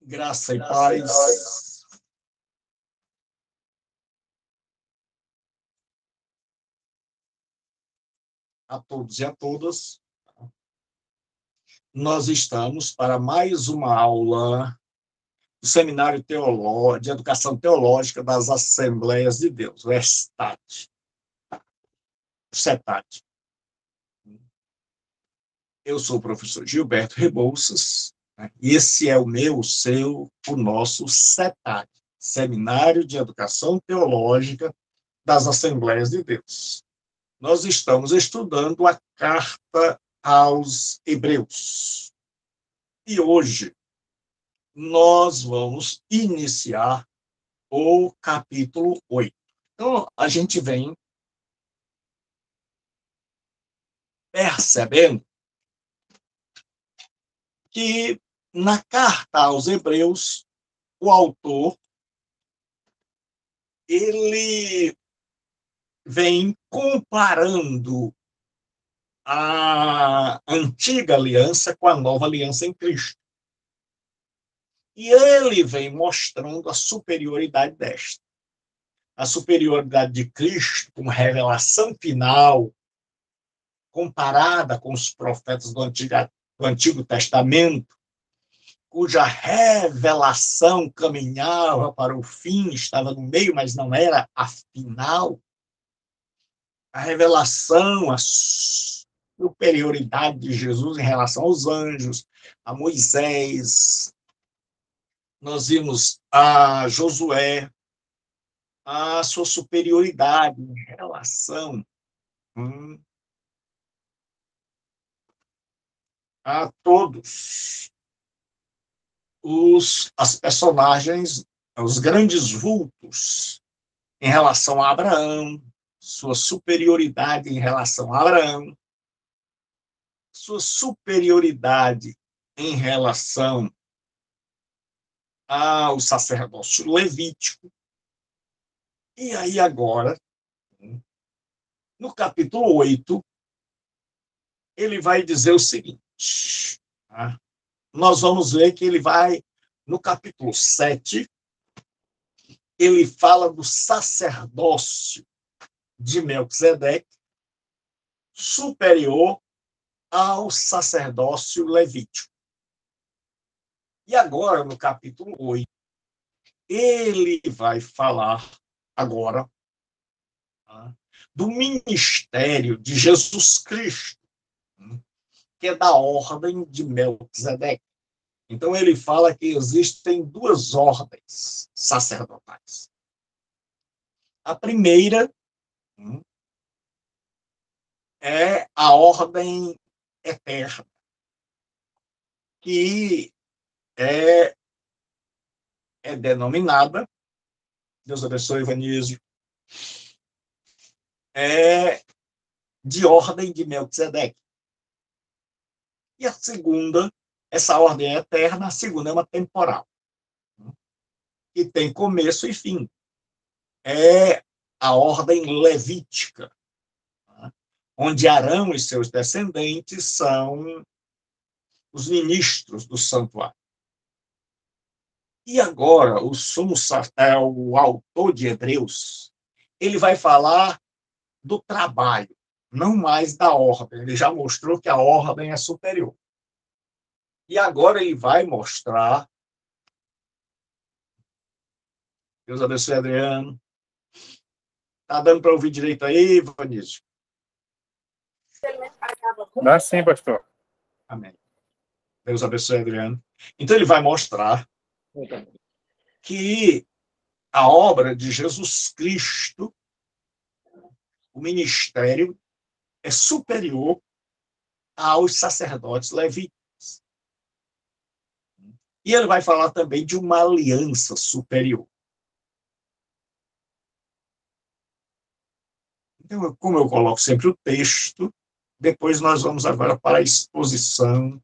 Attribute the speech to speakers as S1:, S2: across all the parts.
S1: Graça e paz. A todos e a todas. Nós estamos para mais uma aula do Seminário de Educação Teológica das Assembleias de Deus, o CETAD. Eu sou o professor Gilberto Rebouças, e esse é o o nosso CETAD, Seminário de Educação Teológica das Assembleias de Deus. Nós estamos estudando a carta aos Hebreus. E hoje nós vamos iniciar o capítulo 8. Então, a gente vem percebendo que na carta aos Hebreus, o autor ele vem comparando a antiga aliança com a nova aliança em Cristo. E ele vem mostrando a superioridade desta. A superioridade de Cristo como revelação final, comparada com os profetas do Antigo Testamento, cuja revelação caminhava para o fim, estava no meio, mas não era a final. A revelação, a superioridade de Jesus em relação aos anjos, a Moisés. Nós vimos a Josué, a sua superioridade em relação a todos as personagens, os grandes vultos em relação a Abraão, sua superioridade em relação a Abraão, sua superioridade em relação ao sacerdócio levítico. E aí agora, no capítulo 8, ele vai dizer o seguinte, tá? Nós vamos ver que ele vai, no capítulo 7, ele fala do sacerdócio de Melquisedeque superior ao sacerdócio levítico. E agora, no capítulo 8, ele vai falar agora do ministério de Jesus Cristo, que é da ordem de Melquisedeque. Então, ele fala que existem duas ordens sacerdotais. A primeira é a ordem eterna, que é denominada, Deus abençoe, Evanísio, de ordem de Melquisedeque. E a segunda, essa ordem é eterna, a segunda é uma temporal, que tem começo e fim. É a ordem levítica, onde Arão e seus descendentes são os ministros do santuário. E agora, o autor de Hebreus, ele vai falar do trabalho, não mais da ordem. Ele já mostrou que a ordem é superior. E agora ele vai mostrar... Deus abençoe, Adriano. Está dando para ouvir direito aí, Vanísio?
S2: Dá sim, pastor.
S1: Amém. Deus abençoe, Adriano. Então ele vai mostrar que a obra de Jesus Cristo, o ministério, é superior aos sacerdotes levíticos. E ele vai falar também de uma aliança superior. Então, como eu coloco sempre o texto, depois nós vamos agora para a exposição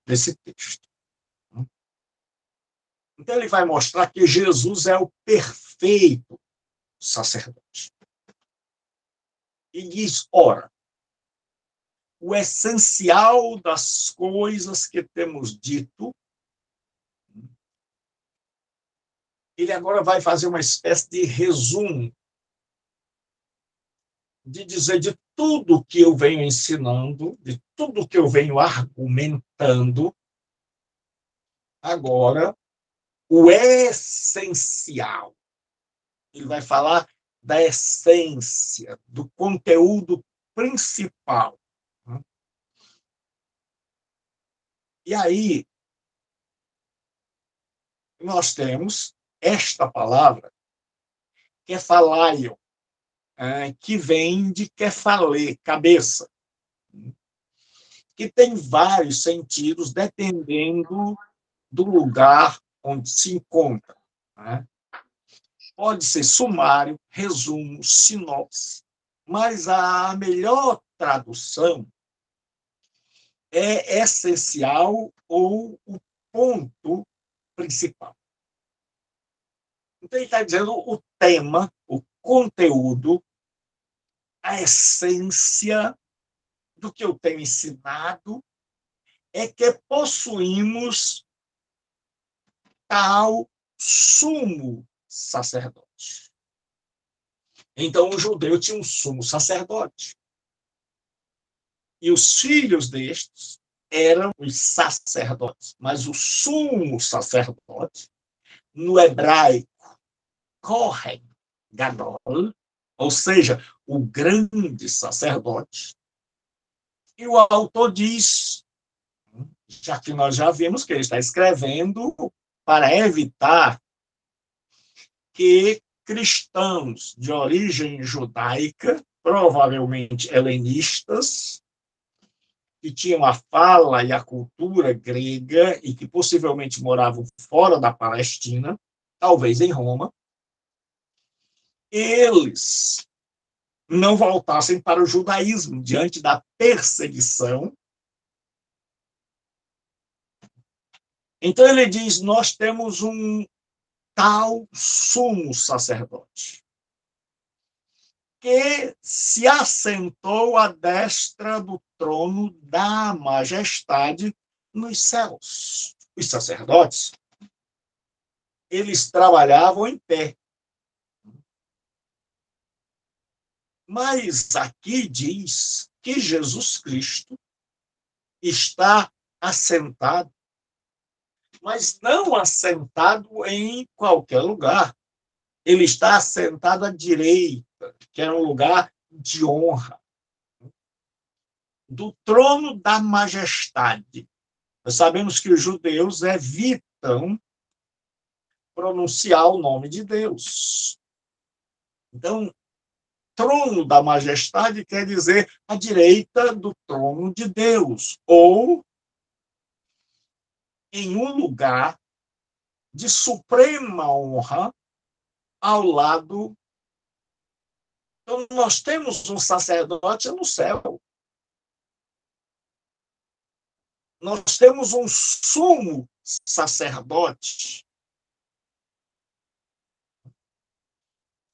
S1: desse texto. Então, ele vai mostrar que Jesus é o perfeito sacerdote. E diz, ora, o essencial das coisas que temos dito ele agora vai fazer uma espécie de resumo, de dizer de tudo que eu venho ensinando, de tudo que eu venho argumentando, agora, o essencial. Ele vai falar da essência, do conteúdo principal. E aí, nós temos esta palavra, que é falaio, que vem de kephalê, cabeça, que tem vários sentidos, dependendo do lugar onde se encontra. Né? Pode ser sumário, resumo, sinopse, mas a melhor tradução é essencial ou o ponto principal. Então, ele está dizendo o tema, o conteúdo, a essência do que eu tenho ensinado é que possuímos tal sumo sacerdote. Então, o judeu tinha um sumo sacerdote. E os filhos destes eram os sacerdotes. Mas o sumo sacerdote, no hebraico, Kohen Gadol, ou seja, o grande sacerdote. E o autor diz, já que nós já vimos que ele está escrevendo para evitar que cristãos de origem judaica, provavelmente helenistas, que tinham a fala e a cultura grega e que possivelmente moravam fora da Palestina, talvez em Roma, eles não voltassem para o judaísmo diante da perseguição. Então ele diz: nós temos um tal sumo sacerdote que se assentou à destra do trono da majestade nos céus. Os sacerdotes, eles trabalhavam em pé. Mas aqui diz que Jesus Cristo está assentado, mas não assentado em qualquer lugar. Ele está assentado à direita, que era um lugar de honra, do trono da majestade. Nós sabemos que os judeus evitam pronunciar o nome de Deus. Então, trono da majestade quer dizer à direita do trono de Deus, ou em um lugar de suprema honra ao lado. Então, nós temos um sacerdote no céu. Nós temos um sumo sacerdote.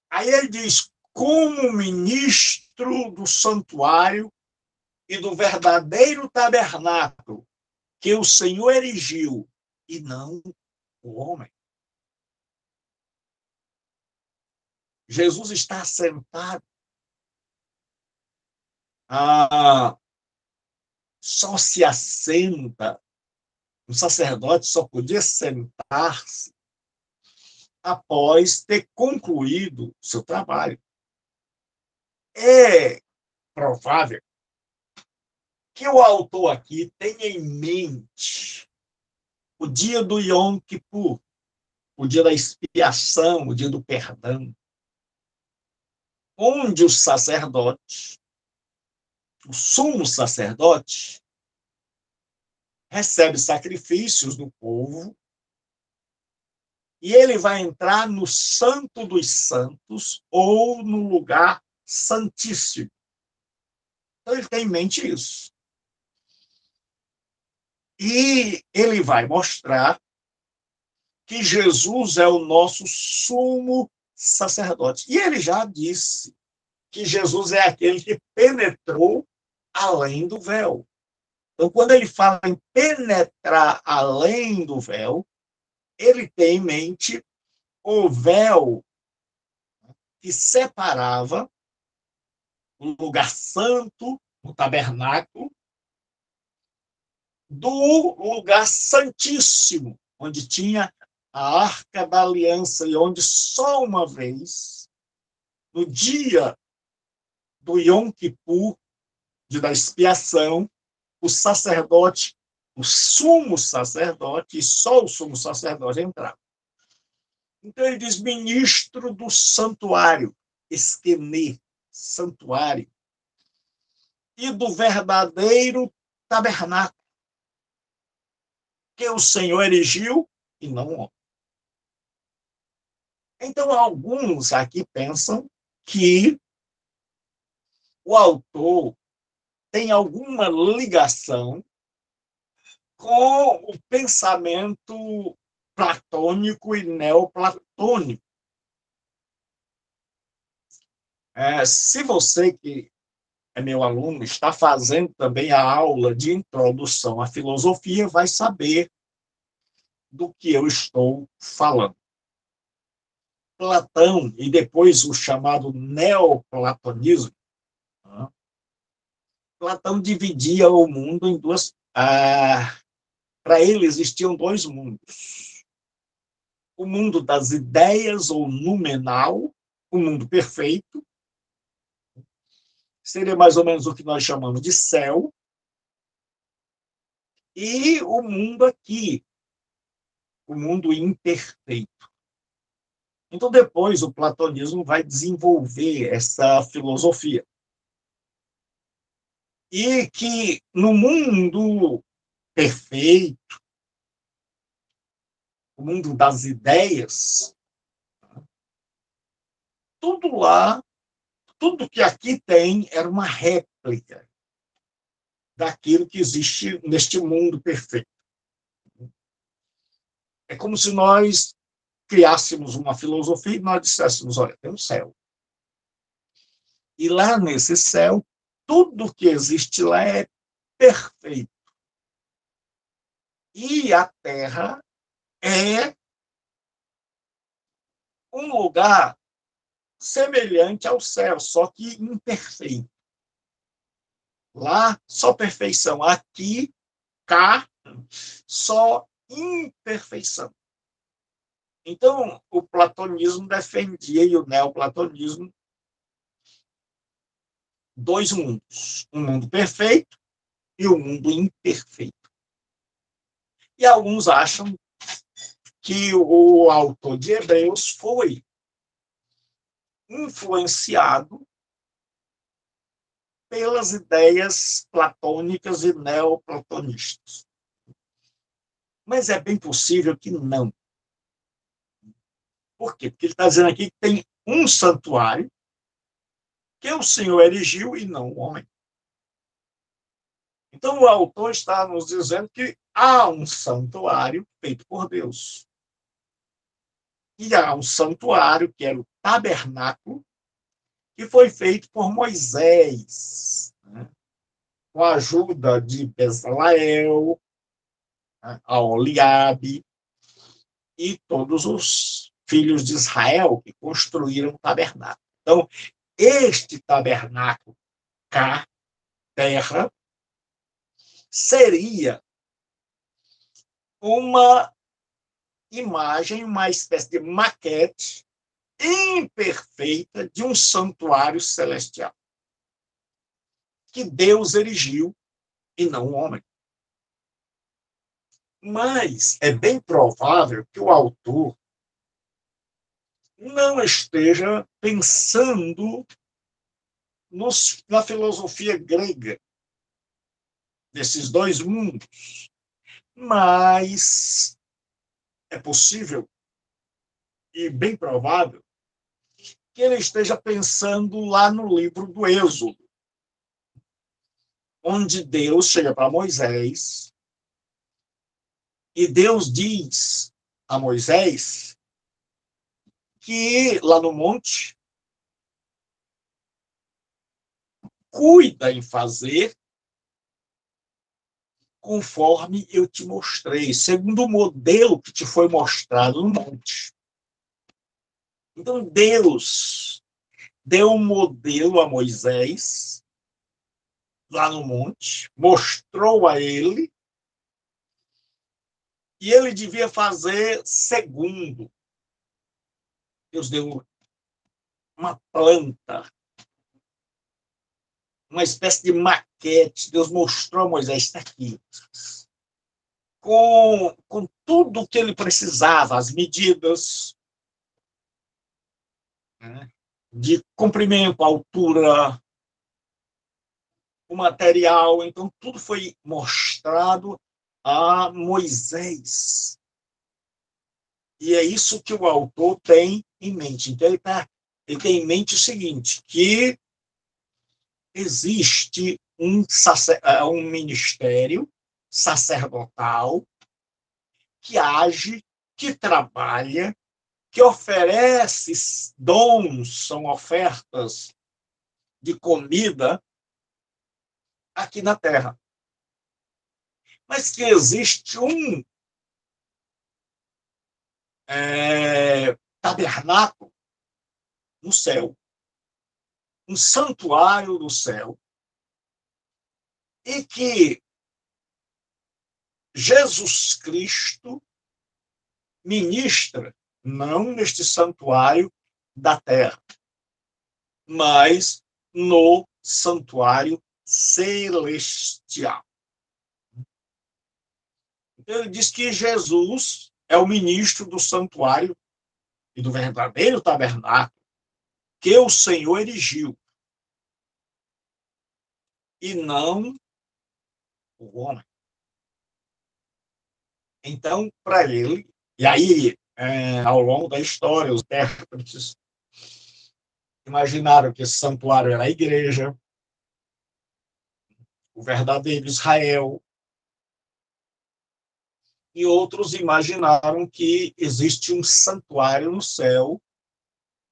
S1: Aí ele diz: como ministro do santuário e do verdadeiro tabernáculo que o Senhor erigiu, e não o homem. Jesus está sentado. Só se assenta, o sacerdote só podia sentar-se após ter concluído seu trabalho. É provável que o autor aqui tenha em mente o dia do Yom Kippur, o dia da expiação, o dia do perdão, onde o sacerdote, o sumo sacerdote, recebe sacrifícios do povo e ele vai entrar no Santo dos Santos ou no lugar santíssimo. Então, ele tem em mente isso. E ele vai mostrar que Jesus é o nosso sumo sacerdote. E ele já disse que Jesus é aquele que penetrou além do véu. Então, quando ele fala em penetrar além do véu, ele tem em mente o véu que separava o lugar santo, o tabernáculo, do lugar santíssimo, onde tinha a Arca da Aliança e onde só uma vez, no dia do Yom Kippur, dia da expiação, o sacerdote, o sumo sacerdote, e só o sumo sacerdote entrava. Então ele diz ministro do santuário, esquené, santuário, e do verdadeiro tabernáculo, que o Senhor erigiu e não o homem. Então, alguns aqui pensam que o autor tem alguma ligação com o pensamento platônico e neoplatônico. Se você que é meu aluno está fazendo também a aula de introdução à filosofia, vai saber do que eu estou falando. Platão e depois o chamado neoplatonismo, né? Platão dividia o mundo em duas. Para ele existiam dois mundos: o mundo das ideias ou numenal, o mundo perfeito, seria mais ou menos o que nós chamamos de céu, e o mundo aqui, o mundo imperfeito. Então, depois, o platonismo vai desenvolver essa filosofia. E que no mundo perfeito, o mundo das ideias, tudo lá, tudo que aqui tem era uma réplica daquilo que existe neste mundo perfeito. É como se nós criássemos uma filosofia e nós disséssemos, olha, tem um céu. E lá nesse céu, tudo que existe lá é perfeito. E a Terra é um lugar semelhante ao céu, só que imperfeito. Lá, só perfeição. Aqui, cá, só imperfeição. Então, o platonismo defendia, e o neoplatonismo, dois mundos. Um mundo perfeito e um mundo imperfeito. E alguns acham que o autor de Hebreus foi influenciado pelas ideias platônicas e neoplatonistas. Mas é bem possível que não. Por quê? Porque ele está dizendo aqui que tem um santuário que o Senhor erigiu e não o homem. Então, o autor está nos dizendo que há um santuário feito por Deus. E há um santuário, que era o tabernáculo, que foi feito por Moisés, né? Com a ajuda de Bezaleel, né? Aholiabe e todos os filhos de Israel que construíram o tabernáculo. Então, este tabernáculo cá, terra, seria uma imagem, uma espécie de maquete imperfeita de um santuário celestial que Deus erigiu e não o homem. Mas é bem provável que o autor não esteja pensando na filosofia grega desses dois mundos, mas é possível e bem provável que ele esteja pensando lá no livro do Êxodo, onde Deus chega para Moisés e Deus diz a Moisés que lá no monte cuida em fazer conforme eu te mostrei, segundo o modelo que te foi mostrado no monte. Então, Deus deu um modelo a Moisés, lá no monte, mostrou a ele, e ele devia fazer segundo. Deus deu uma planta, uma espécie de maquete. Deus mostrou a Moisés, está aqui, com tudo o que ele precisava, as medidas, né, de comprimento, altura, o material. Então, tudo foi mostrado a Moisés. E é isso que o autor tem em mente. Então, ele tem em mente o seguinte, que existe um ministério sacerdotal que age, que trabalha, que oferece dons, são ofertas de comida aqui na Terra. Mas que existe um tabernáculo no céu, um santuário no céu, e que Jesus Cristo ministra, não neste santuário da terra, mas no santuário celestial. Então, ele diz que Jesus é o ministro do santuário e do verdadeiro tabernáculo que o Senhor erigiu, e não o homem. Então, para ele, e aí, ao longo da história, os intérpretes imaginaram que esse santuário era a igreja, o verdadeiro Israel, e outros imaginaram que existe um santuário no céu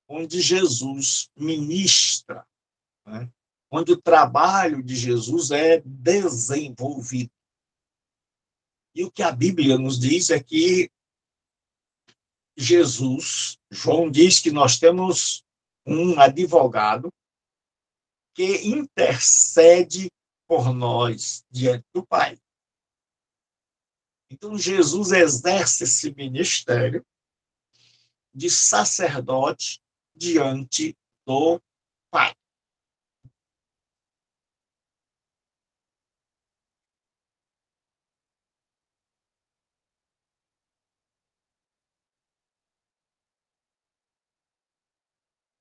S1: onde Jesus ministra, né? Onde o trabalho de Jesus é desenvolvido. E o que a Bíblia nos diz é que Jesus, João diz que nós temos um advogado que intercede por nós diante do Pai. Então, Jesus exerce esse ministério de sacerdote diante do Pai.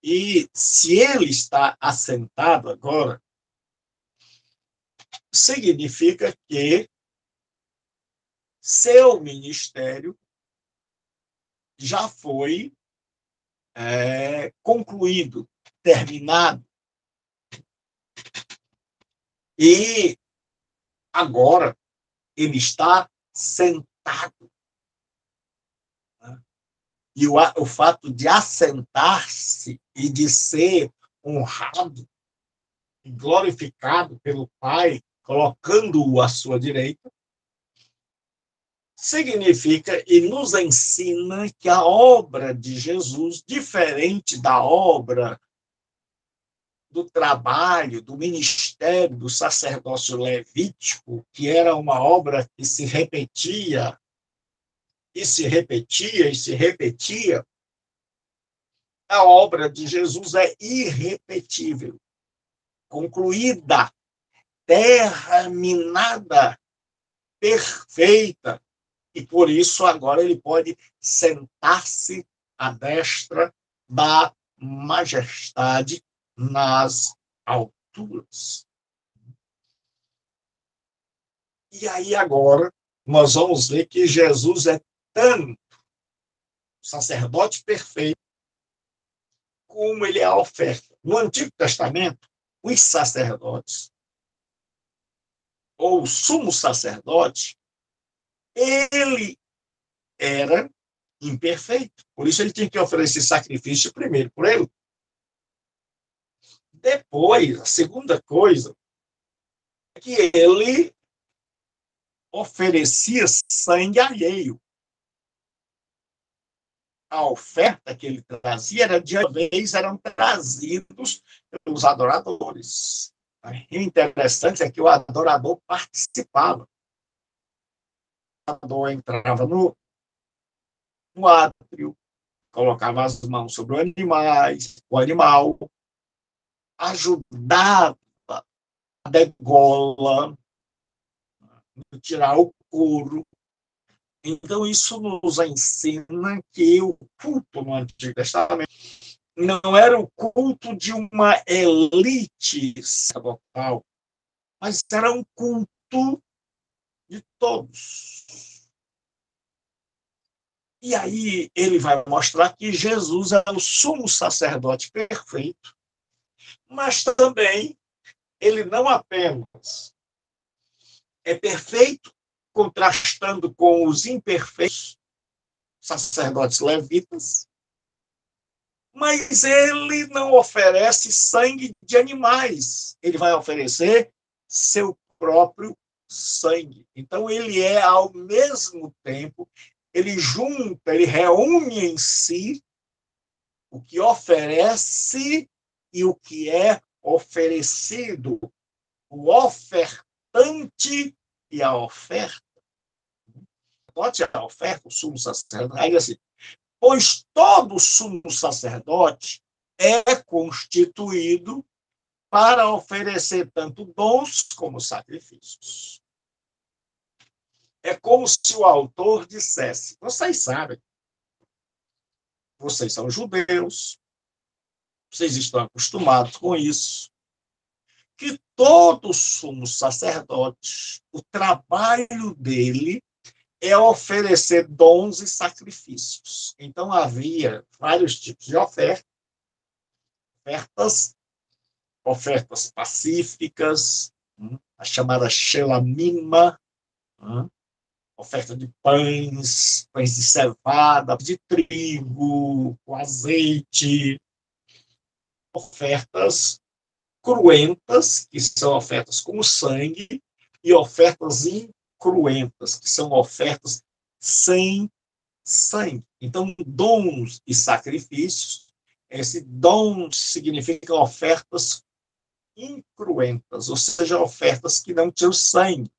S1: E se ele está assentado agora, significa que seu ministério já foi concluído, terminado. E agora ele está sentado. Né? E o fato de assentar-se e de ser honrado e glorificado pelo Pai, colocando-o à sua direita, significa e nos ensina que a obra de Jesus, diferente da obra do trabalho, do ministério, do sacerdócio levítico, que era uma obra que se repetia, e se repetia, e se repetia, a obra de Jesus é irrepetível, concluída, terminada, perfeita, e por isso agora ele pode sentar-se à destra da majestade nas alturas. E aí agora nós vamos ver que Jesus é tanto sacerdote perfeito como ele é a oferta. No Antigo Testamento, os sacerdotes, ou o sumo sacerdote, ele era imperfeito. Por isso ele tinha que oferecer sacrifício primeiro por ele. Depois, a segunda coisa é que ele oferecia sangue alheio. a oferta que ele trazia era de uma vez eram trazidos pelos adoradores. E o interessante é que o adorador participava. O adorador entrava no átrio, colocava as mãos sobre o animal, ajudava a degola, tirar o couro. Então, isso nos ensina que o culto no Antigo Testamento não era o culto de uma elite sacerdotal, mas era um culto de todos. E aí ele vai mostrar que Jesus é o sumo sacerdote perfeito, mas também ele não apenas é perfeito, contrastando com os imperfeitos sacerdotes levitas, mas ele não oferece sangue de animais, ele vai oferecer seu próprio sangue. Então, ele é, ao mesmo tempo, ele junta, ele reúne em si o que oferece e o que é oferecido, o ofertante e a oferta. Note a oferta, o sumo sacerdote, aí assim, pois todo sumo sacerdote é constituído para oferecer tanto dons como sacrifícios. É como se o autor dissesse: vocês sabem, vocês são judeus, vocês estão acostumados com isso, que todo sumo sacerdote, o trabalho dele é oferecer dons e sacrifícios. Então, havia vários tipos de ofertas pacíficas, a chamada shelamima, oferta de pães de cevada, de trigo, com azeite, ofertas cruentas, que são ofertas com sangue, e ofertas incruentas, que são ofertas sem sangue. Então, dons e sacrifícios, esse dom significa ofertas incruentas, ou seja, ofertas que não tinham sangue,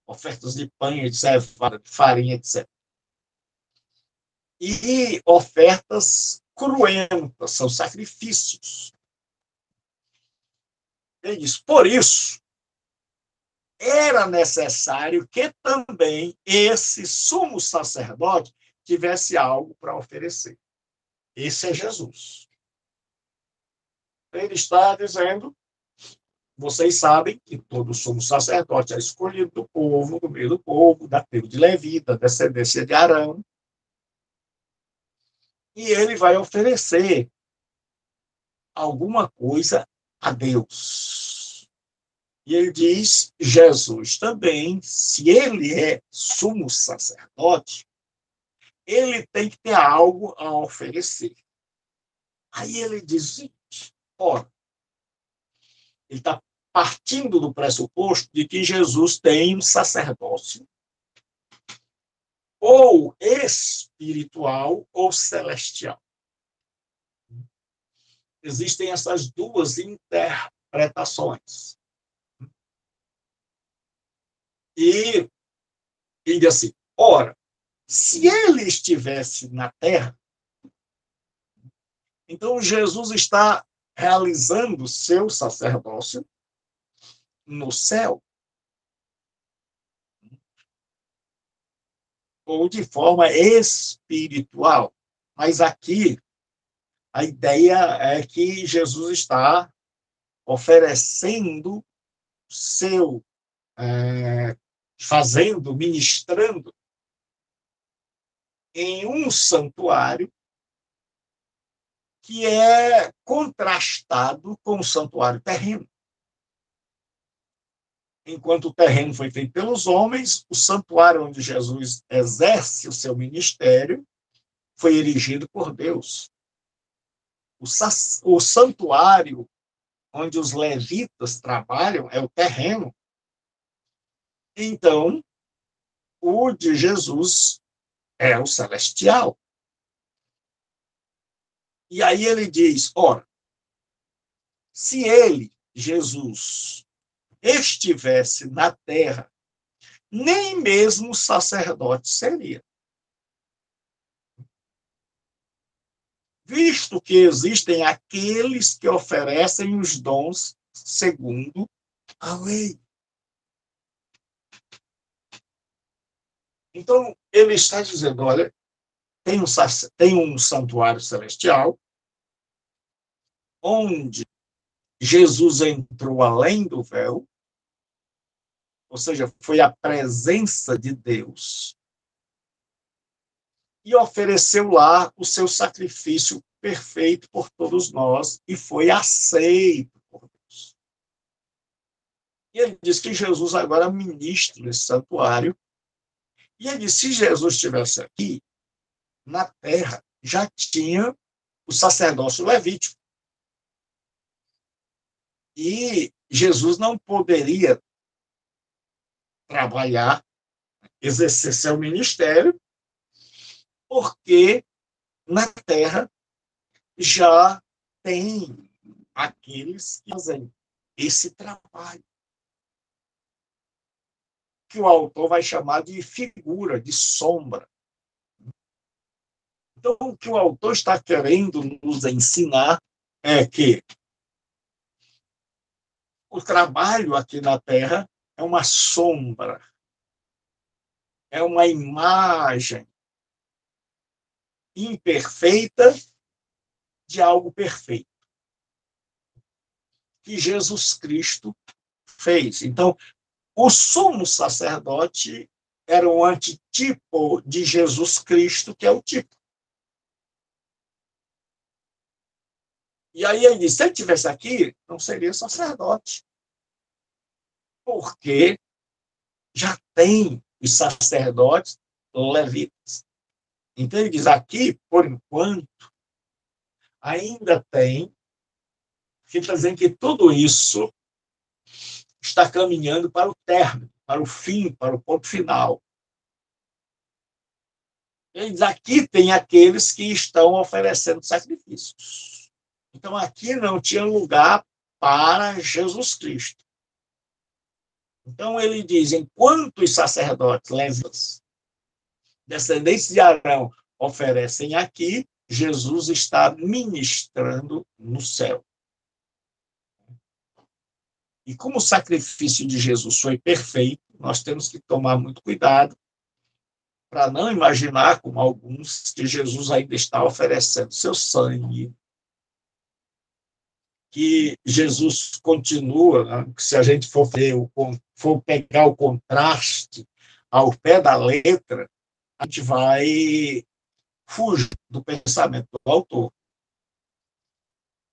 S1: ofertas de pão, de cevada, de farinha, etc. E ofertas cruentas, são sacrifícios. É isso. Por isso, era necessário que também esse sumo sacerdote tivesse algo para oferecer. Esse é Jesus. Ele está dizendo: vocês sabem que todo sumo sacerdote é escolhido do povo, do meio do povo, da tribo de Levi, da descendência de Arão, e ele vai oferecer alguma coisa a Deus. E ele diz: Jesus também, se ele é sumo sacerdote, ele tem que ter algo a oferecer. Aí ele diz: ora, ele está partindo do pressuposto de que Jesus tem um sacerdócio ou espiritual ou celestial. Existem essas duas interpretações. E ele diz assim: ora, se ele estivesse na terra, então Jesus está realizando seu sacerdócio no céu, ou de forma espiritual. Mas aqui a ideia é que Jesus está oferecendo seu, fazendo, ministrando em um santuário que é contrastado com o santuário terreno. Enquanto o terreno foi feito pelos homens, o santuário onde Jesus exerce o seu ministério foi erigido por Deus. O santuário onde os levitas trabalham é o terreno. Então, o de Jesus é o celestial. E aí ele diz, ora, se ele, Jesus, estivesse na terra, nem mesmo sacerdote seria. Visto que existem aqueles que oferecem os dons segundo a lei. Então, ele está dizendo, olha, tem um santuário celestial, onde Jesus entrou além do véu, ou seja, foi a presença de Deus, e ofereceu lá o seu sacrifício perfeito por todos nós, e foi aceito por Deus. E ele diz que Jesus agora ministra esse santuário, e ele diz, se Jesus estivesse aqui, na terra, já tinha o sacerdócio levítico. E Jesus não poderia trabalhar, exercer seu ministério, porque na terra já tem aqueles que fazem esse trabalho, que o autor vai chamar de figura, de sombra. Então, o que o autor está querendo nos ensinar é que o trabalho aqui na Terra é uma sombra, é uma imagem imperfeita de algo perfeito, que Jesus Cristo fez. Então, o sumo sacerdote era um antitipo de Jesus Cristo, que é o tipo. E aí ele disse, se ele estivesse aqui, não seria sacerdote. Porque já tem os sacerdotes levitas. Então ele diz, aqui, por enquanto, ainda tem, que está dizendo que tudo isso está caminhando para o término, para o fim, para o ponto final. Ele diz, aqui tem aqueles que estão oferecendo sacrifícios. Então, aqui não tinha lugar para Jesus Cristo. Então, ele diz, enquanto os sacerdotes levitas, descendentes de Arão, oferecem aqui, Jesus está ministrando no céu. E como o sacrifício de Jesus foi perfeito, nós temos que tomar muito cuidado para não imaginar, como alguns, que Jesus ainda está oferecendo seu sangue, que Jesus continua, né? Se a gente for pegar o contraste ao pé da letra, a gente vai fugir do pensamento do autor.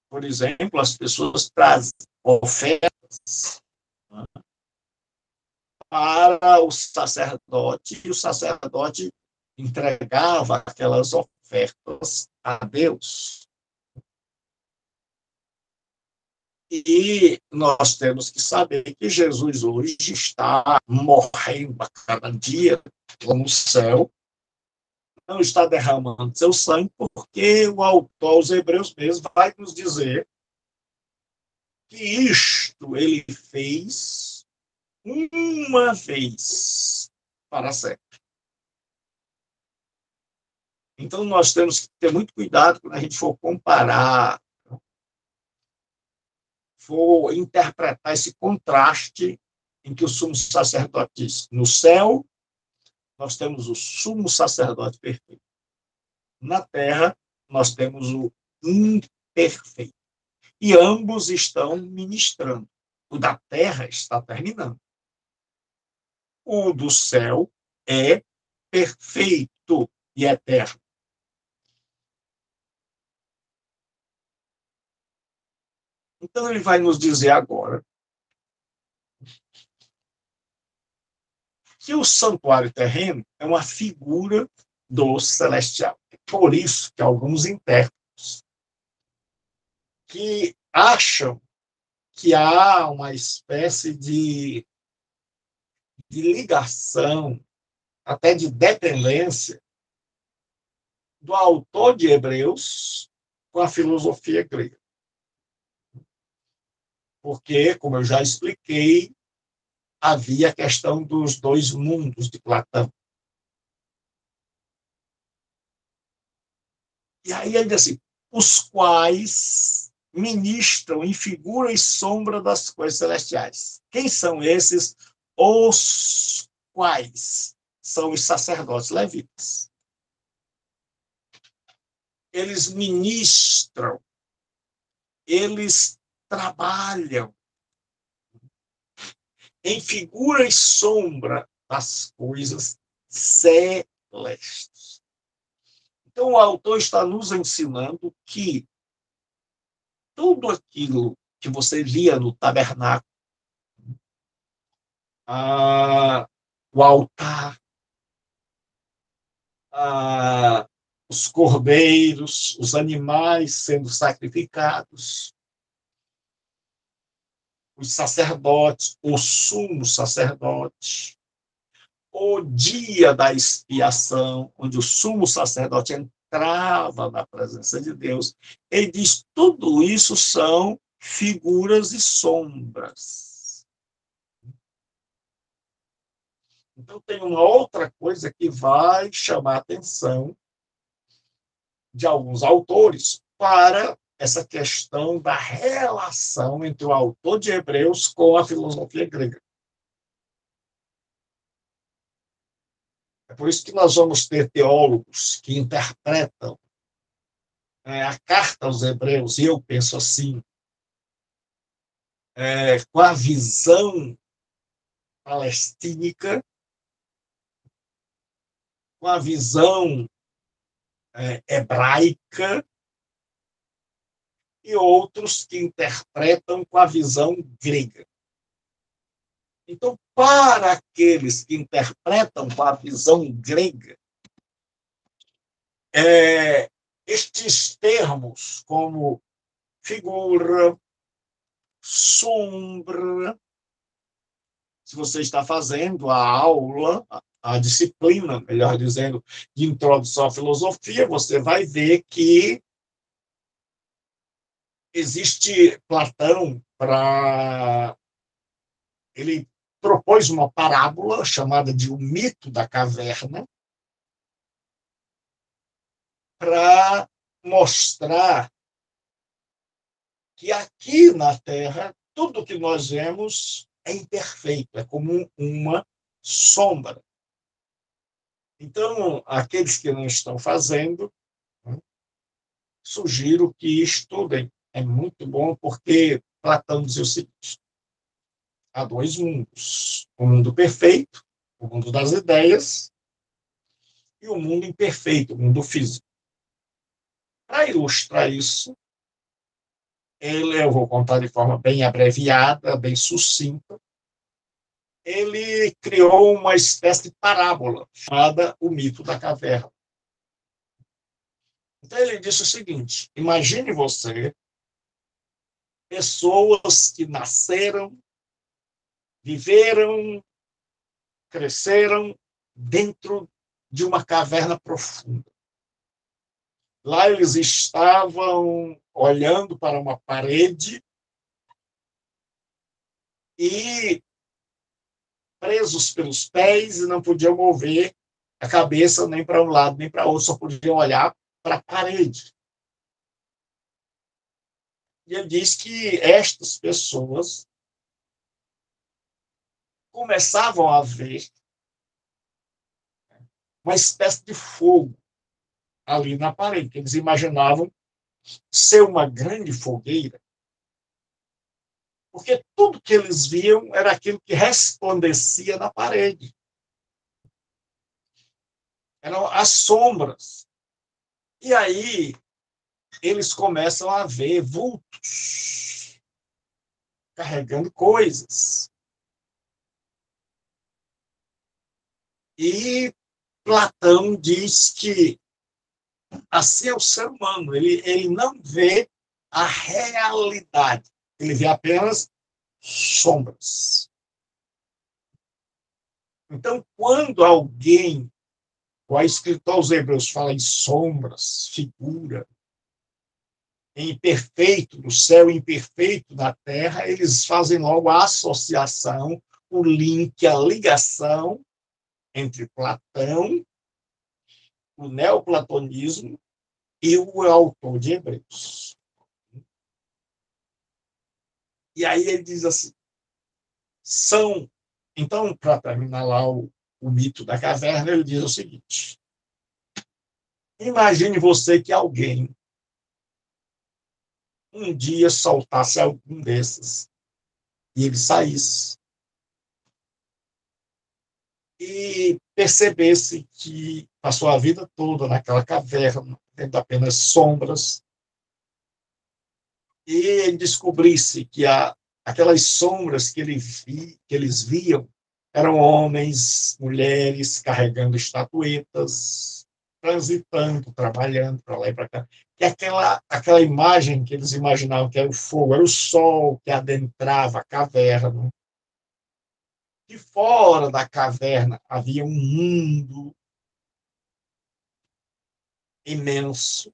S1: Por exemplo, as pessoas trazem ofertas, né, para o sacerdote, e o sacerdote entregava aquelas ofertas a Deus. E nós temos que saber que Jesus hoje está morrendo a cada dia no céu, não está derramando seu sangue, porque o autor aos Hebreus mesmo vai nos dizer que isto ele fez uma vez para sempre. Então, nós temos que ter muito cuidado quando a gente for comparar, for interpretar esse contraste em que o sumo sacerdote diz, no céu, nós temos o sumo sacerdote perfeito. Na terra, nós temos o imperfeito. E ambos estão ministrando. O da terra está terminando. O do céu é perfeito e eterno. Então, ele vai nos dizer agora que o santuário terreno é uma figura do celestial. É por isso que alguns intérpretes que acham que há uma espécie de ligação, até de dependência, do autor de Hebreus com a filosofia grega. Porque, como eu já expliquei, havia a questão dos dois mundos de Platão. E aí ele diz assim, os quais ministram em figura e sombra das coisas celestiais. Quem são esses? Os quais são os sacerdotes levitas. Eles ministram, eles trabalham em figura e sombra das coisas celestes. Então, o autor está nos ensinando que tudo aquilo que você via no tabernáculo, o altar, os cordeiros, os animais sendo sacrificados, os sacerdotes, o sumo sacerdote, o dia da expiação, onde o sumo sacerdote entrava na presença de Deus, ele diz: tudo isso são figuras e sombras. Então, tem uma outra coisa que vai chamar a atenção de alguns autores para essa questão da relação entre o autor de Hebreus com a filosofia grega. É por isso que nós vamos ter teólogos que interpretam a carta aos Hebreus, e eu penso assim, com a visão palestínica, com a visão hebraica, e outros que interpretam com a visão grega. Então, para aqueles que interpretam com a visão grega, estes termos como figura, sombra, se você está fazendo a aula, a disciplina, melhor dizendo, de introdução à filosofia, você vai ver que existe Platão ele propôs uma parábola chamada de O Mito da Caverna para mostrar que aqui na Terra tudo que nós vemos é imperfeito, é como uma sombra. Então, aqueles que não estão fazendo, sugiro que estudem. É muito bom, porque Platão dizia o seguinte: há dois mundos. O mundo perfeito, o mundo das ideias, e o mundo imperfeito, o mundo físico. Para ilustrar isso, eu vou contar de forma bem abreviada, bem sucinta, ele criou uma espécie de parábola chamada O Mito da Caverna. Então, ele disse o seguinte: imagine você pessoas que nasceram, viveram, cresceram dentro de uma caverna profunda. Lá eles estavam olhando para uma parede e presos pelos pés e não podiam mover a cabeça nem para um lado nem para outro, só podiam olhar para a parede. E ele diz que estas pessoas começavam a ver uma espécie de fogo ali na parede, que eles imaginavam ser uma grande fogueira, porque tudo que eles viam era aquilo que resplandecia na parede. Eram as sombras. E aí eles começam a ver vultos carregando coisas. E Platão diz que assim é o ser humano, ele não vê a realidade, ele vê apenas sombras. Então, quando alguém, o escritor aos Hebreus, fala em sombras, figura, imperfeito no céu, imperfeito na terra, eles fazem logo a associação, o link, a ligação entre Platão, o neoplatonismo e o autor de Hebreus. E aí ele diz assim, então, para terminar lá o mito da caverna, ele diz o seguinte, imagine você que alguém um dia soltasse algum desses e ele saísse e percebesse que passou a vida toda naquela caverna, vendo apenas sombras, e ele descobrisse que aquelas sombras que eles viam eram homens, mulheres carregando estatuetas, transitando, trabalhando para lá e para cá. Que aquela imagem que eles imaginavam que era o fogo, era o sol que adentrava a caverna. De fora da caverna havia um mundo imenso.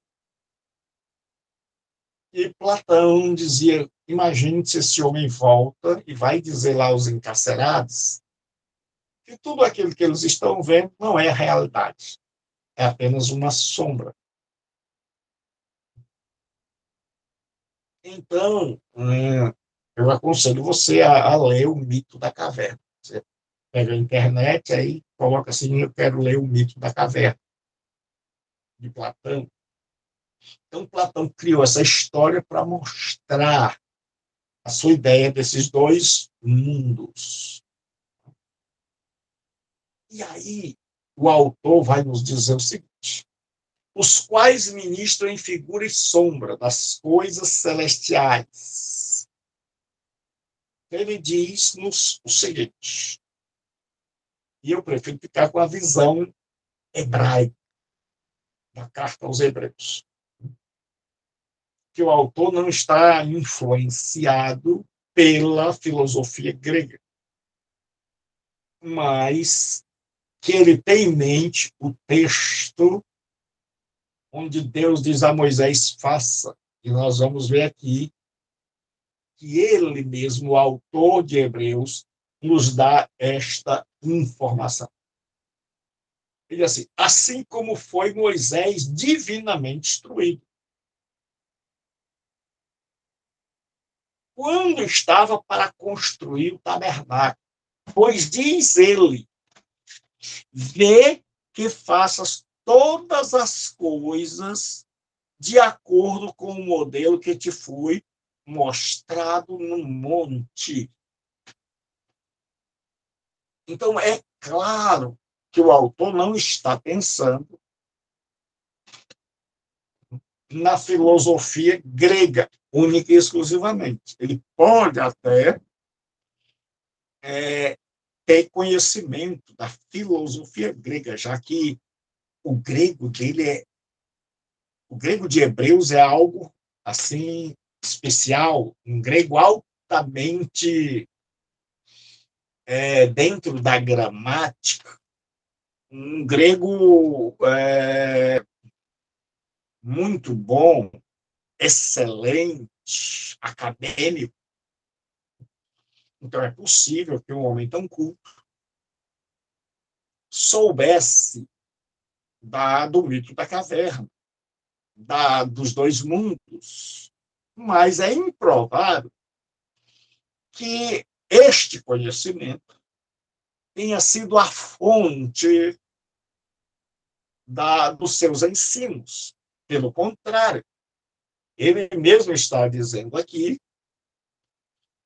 S1: E Platão dizia, imagine se esse homem volta e vai dizer lá aos encarcerados que tudo aquilo que eles estão vendo não é a realidade, é apenas uma sombra. Então, eu aconselho você a ler o Mito da Caverna. Você pega a internet, aí coloca assim, eu quero ler o Mito da Caverna, de Platão. Então, Platão criou essa história para mostrar a sua ideia desses dois mundos. E aí, o autor vai nos dizer o seguinte, os quais ministram em figura e sombra das coisas celestiais. Ele diz-nos o seguinte, e eu prefiro ficar com a visão hebraica da carta aos Hebreus, que o autor não está influenciado pela filosofia grega, mas que ele tem em mente o texto onde Deus diz a Moisés, faça. E nós vamos ver aqui que ele mesmo, o autor de Hebreus, nos dá esta informação. Ele diz assim como foi Moisés divinamente instruído. Quando estava para construir o tabernáculo, pois diz ele, vê que faças todas as coisas de acordo com o modelo que te foi mostrado no monte. Então, é claro que o autor não está pensando na filosofia grega, única e exclusivamente. Ele pode até ter conhecimento da filosofia grega, já que o grego o grego de Hebreus é algo assim especial, um grego altamente dentro da gramática, um grego muito bom, excelente, acadêmico. Então é possível que um homem tão culto soubesse do mito da caverna, dos dois mundos, mas é improvável que este conhecimento tenha sido a fonte dos seus ensinos. Pelo contrário, ele mesmo está dizendo aqui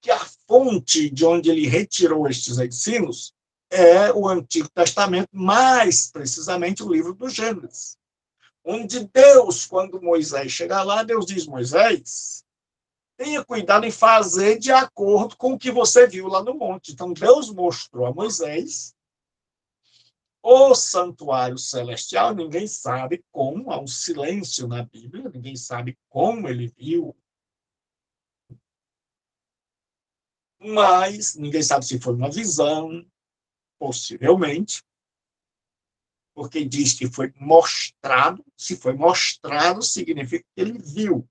S1: que a fonte de onde ele retirou estes ensinos é o Antigo Testamento, mais precisamente o livro do Gênesis, onde Deus, quando Moisés chega lá, Deus diz, Moisés, tenha cuidado em fazer de acordo com o que você viu lá no monte. Então, Deus mostrou a Moisés o santuário celestial, ninguém sabe como, há um silêncio na Bíblia, ninguém sabe como ele viu, mas ninguém sabe se foi uma visão, possivelmente, porque diz que foi mostrado, se foi mostrado, significa que ele viu.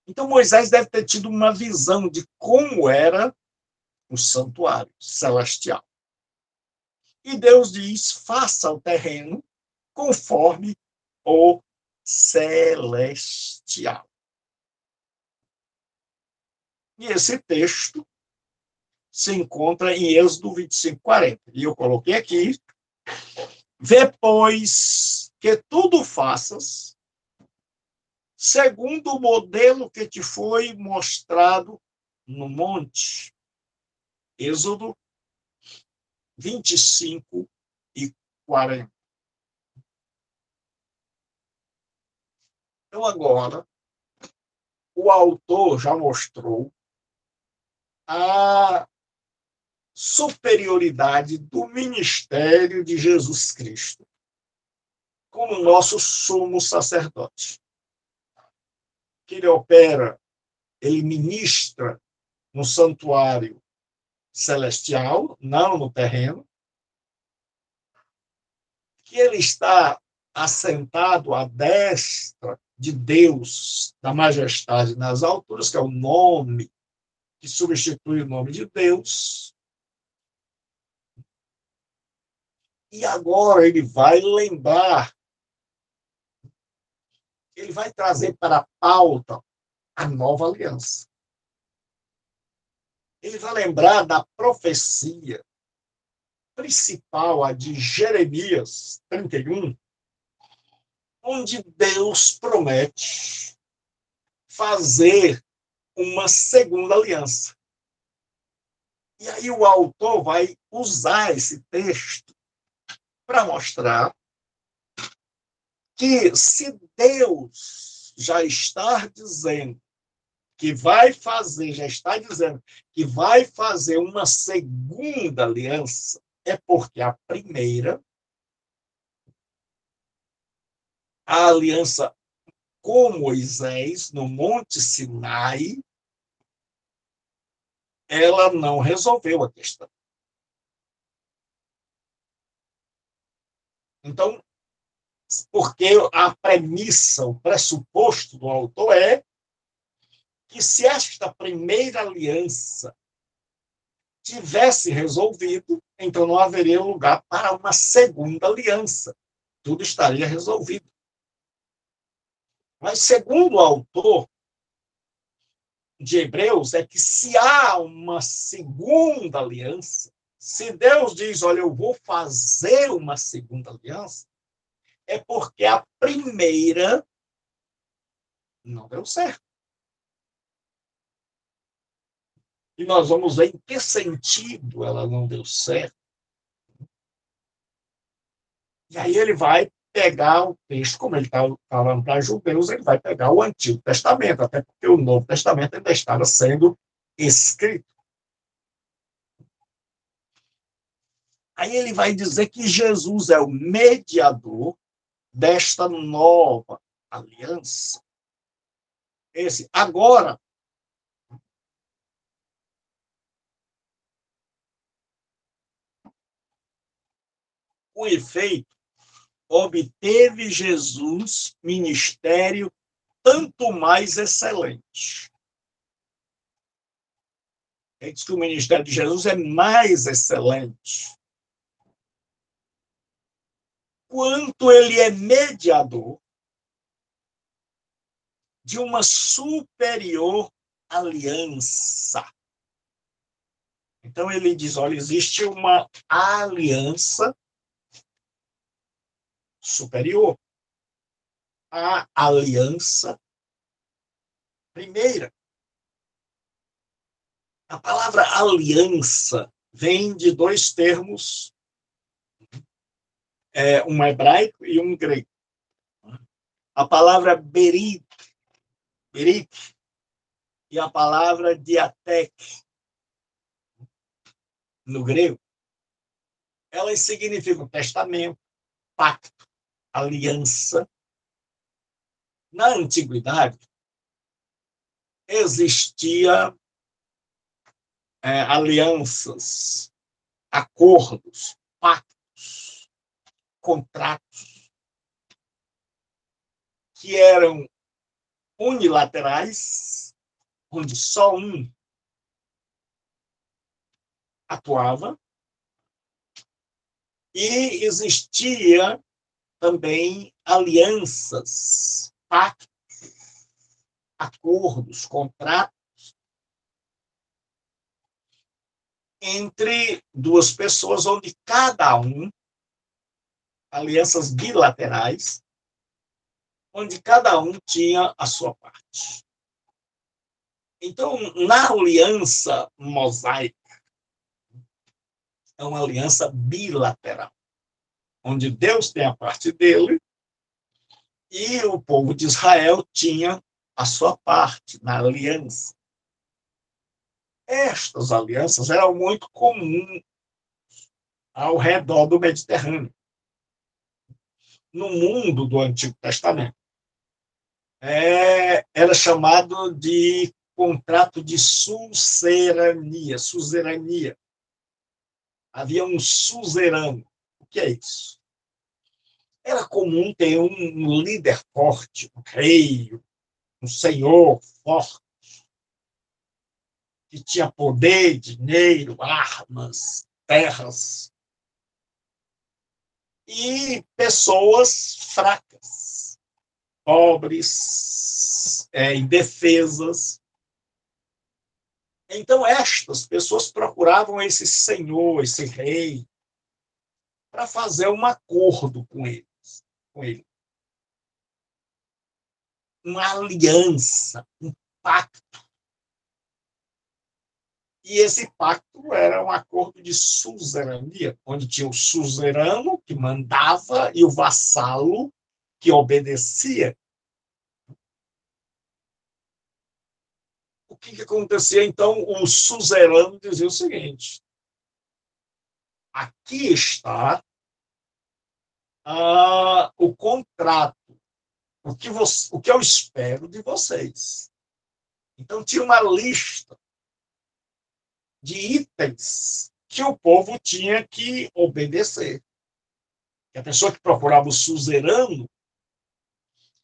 S1: Então, Moisés deve ter tido uma visão de como era o santuário celestial. E Deus diz: faça o terreno conforme o celestial. E esse texto se encontra em Êxodo 25, 40. E eu coloquei aqui: vê, pois, que tudo faças segundo o modelo que te foi mostrado no monte. Êxodo 25 e 40. Então, agora, o autor já mostrou a superioridade do ministério de Jesus Cristo como nosso sumo sacerdote. Que ele opera, ele ministra no santuário celestial, não no terreno, que ele está assentado à destra de Deus, da majestade nas alturas, que é o nome que substitui o nome de Deus. E agora ele vai lembrar, ele vai trazer para a pauta a nova aliança. Ele vai lembrar da profecia principal, a de Jeremias 31, onde Deus promete fazer uma segunda aliança. E aí o autor vai usar esse texto para mostrar que se Deus já está dizendo que vai fazer, já está dizendo que vai fazer uma segunda aliança, é porque a primeira, a aliança com Moisés no Monte Sinai, ela não resolveu a questão. Então, porque a premissa, o pressuposto do autor é que se esta primeira aliança tivesse resolvido, então não haveria lugar para uma segunda aliança. Tudo estaria resolvido. Mas, segundo o autor de Hebreus, é que se há uma segunda aliança, se Deus diz, olha, eu vou fazer uma segunda aliança, é porque a primeira não deu certo. E nós vamos ver em que sentido ela não deu certo. E aí ele vai pegar o texto, como ele está falando para judeus, ele vai pegar o Antigo Testamento, até porque o Novo Testamento ainda estava sendo escrito. Aí ele vai dizer que Jesus é o mediador desta nova aliança. Esse, agora, com efeito, obteve Jesus ministério tanto mais excelente. Ele diz que o ministério de Jesus é mais excelente, quanto ele é mediador de uma superior aliança. Então ele diz, olha, existe uma aliança superior à aliança primeira. A palavra aliança vem de dois termos, um hebraico e um grego. A palavra berit e a palavra diatek, no grego, elas significam testamento, pacto, aliança. Na antiguidade, existia alianças, acordos, pactos, contratos, que eram unilaterais, onde só um atuava, e existia também alianças, pactos, acordos, contratos entre duas pessoas, onde cada um, alianças bilaterais, onde cada um tinha a sua parte. Então, na aliança mosaica, é uma aliança bilateral, onde Deus tem a parte dele e o povo de Israel tinha a sua parte na aliança. Estas alianças eram muito comuns ao redor do Mediterrâneo, no mundo do Antigo Testamento. Era chamado de contrato de suzerania. Suzerania. Havia um suzerano. O que é isso? Era comum ter um líder forte, um rei, um senhor forte, que tinha poder, dinheiro, armas, terras, e pessoas fracas, pobres, indefesas. Então, estas pessoas procuravam esse senhor, esse rei, para fazer um acordo com ele. Uma aliança, um pacto. E esse pacto era um acordo de suzerania, onde tinha o suzerano, que mandava, e o vassalo, que obedecia. O que acontecia, então? O suzerano dizia o seguinte: aqui está o contrato, o que eu espero de vocês. Então, tinha uma lista de itens que o povo tinha que obedecer. A pessoa que procurava o suzerano,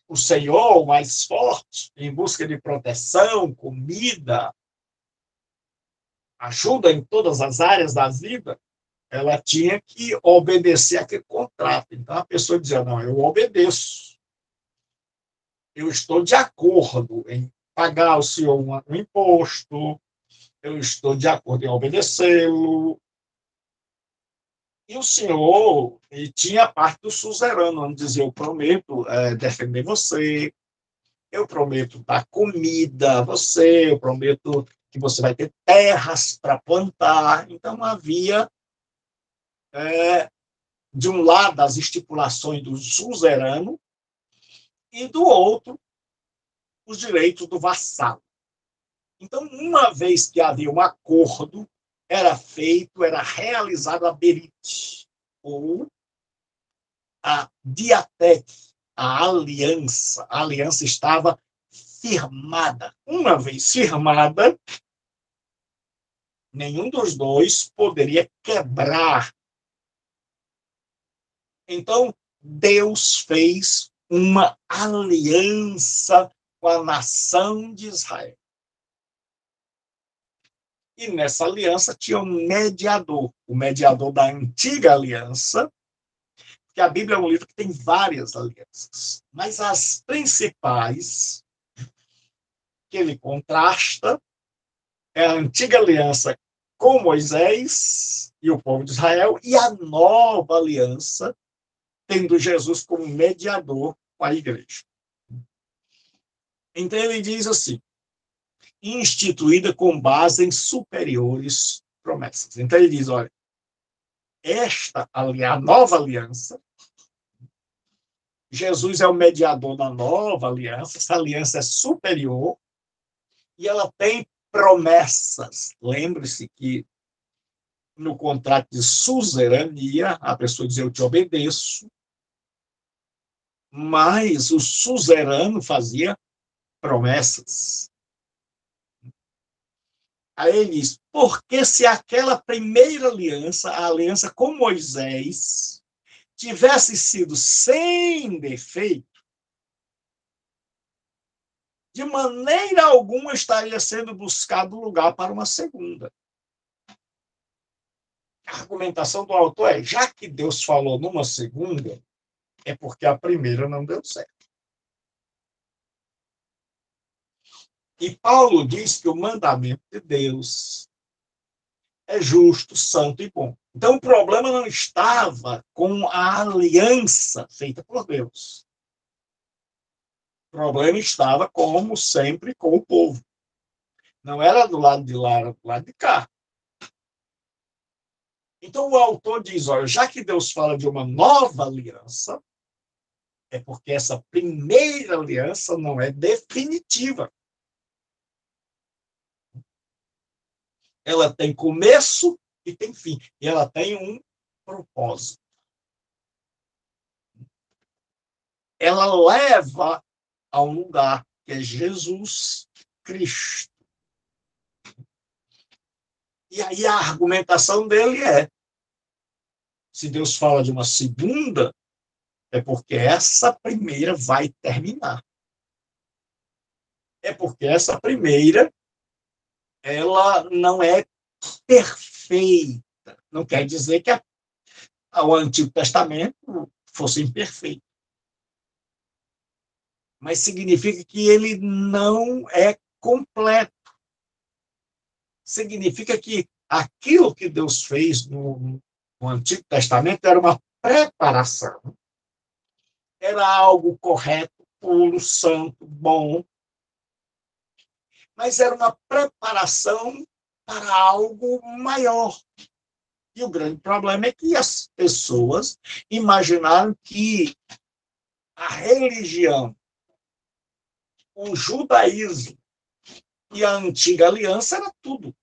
S1: o senhor mais forte, em busca de proteção, comida, ajuda em todas as áreas da vida, ela tinha que obedecer aquele contrato. Então, a pessoa dizia: não, eu obedeço. Eu estou de acordo em pagar ao senhor um imposto, eu estou de acordo em obedecê-lo. E o senhor tinha a parte do suzerano, onde dizia: eu prometo defender você, eu prometo dar comida a você, eu prometo que você vai ter terras para plantar. Então, havia, de um lado, as estipulações do suzerano, e do outro, os direitos do vassalo. Então, uma vez que havia um acordo, era realizado a berite, ou a diateque, a aliança. A aliança estava firmada. Uma vez firmada, nenhum dos dois poderia quebrar. Então, Deus fez uma aliança com a nação de Israel. E nessa aliança tinha um mediador, o mediador da antiga aliança, que a Bíblia é um livro que tem várias alianças, mas as principais que ele contrasta é a antiga aliança com Moisés e o povo de Israel, e a nova aliança, tendo Jesus como mediador com a igreja. Então ele diz assim: instituída com base em superiores promessas. Então ele diz: olha, a nova aliança, Jesus é o mediador da nova aliança, essa aliança é superior e ela tem promessas. Lembre-se que no contrato de suzerania, a pessoa diz: eu te obedeço, mas o suzerano fazia promessas. Aí ele diz: porque se aquela primeira aliança, a aliança com Moisés, tivesse sido sem defeito, de maneira alguma estaria sendo buscado lugar para uma segunda. A argumentação do autor é, já que Deus falou numa segunda, é porque a primeira não deu certo. E Paulo diz que o mandamento de Deus é justo, santo e bom. Então, o problema não estava com a aliança feita por Deus. O problema estava, como sempre, com o povo. Não era do lado de lá, era do lado de cá. Então, o autor diz, olha, já que Deus fala de uma nova aliança, é porque essa primeira aliança não é definitiva. Ela tem começo e tem fim. E ela tem um propósito. Ela leva a um lugar que é Jesus Cristo. E aí a argumentação dele é, se Deus fala de uma segunda, é porque essa primeira vai terminar. É porque essa primeira, ela não é perfeita. Não quer dizer que o Antigo Testamento fosse imperfeito. Mas significa que ele não é completo. Significa que aquilo que Deus fez no Antigo Testamento era uma preparação. Era algo correto, puro, santo, bom. Mas era uma preparação para algo maior. E o grande problema é que as pessoas imaginaram que a religião, o judaísmo e a antiga aliança era tudo.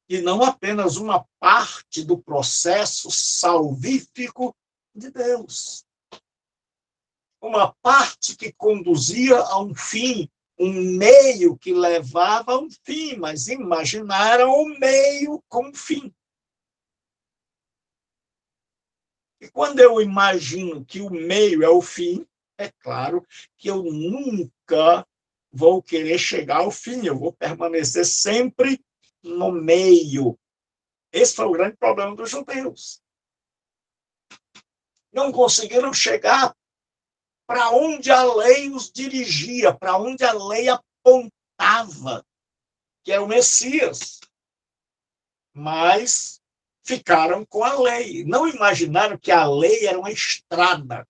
S1: E não apenas uma parte do processo salvífico de Deus. Uma parte que conduzia a um fim, um meio que levava a um fim, mas imaginaram o meio como fim. E quando eu imagino que o meio é o fim, é claro que eu nunca vou querer chegar ao fim, eu vou permanecer sempre no meio. Esse foi o grande problema dos judeus. Não conseguiram chegar para onde a lei os dirigia, para onde a lei apontava, que é o Messias. Mas ficaram com a lei. Não imaginaram que a lei era uma estrada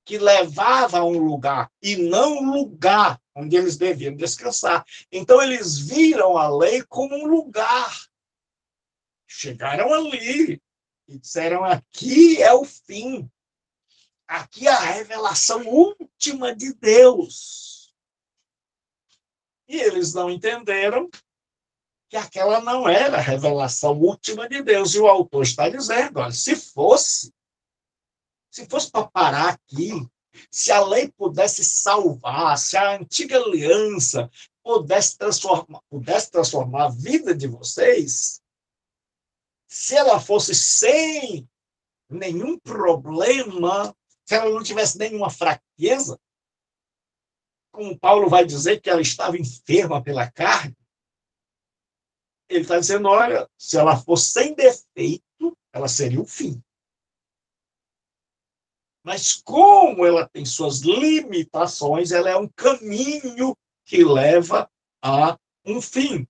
S1: que levava a um lugar, e não um lugar onde eles deviam descansar. Então, eles viram a lei como um lugar. Chegaram ali e disseram, aqui é o fim. Aqui é a revelação última de Deus. E eles não entenderam que aquela não era a revelação última de Deus. E o autor está dizendo, olha, se fosse para parar aqui, se a lei pudesse salvar, se a antiga aliança pudesse transformar a vida de vocês, se ela fosse sem nenhum problema, se ela não tivesse nenhuma fraqueza, como Paulo vai dizer que ela estava enferma pela carne, ele está dizendo, olha, se ela fosse sem defeito, ela seria o fim. Mas como ela tem suas limitações, ela é um caminho que leva a um fim.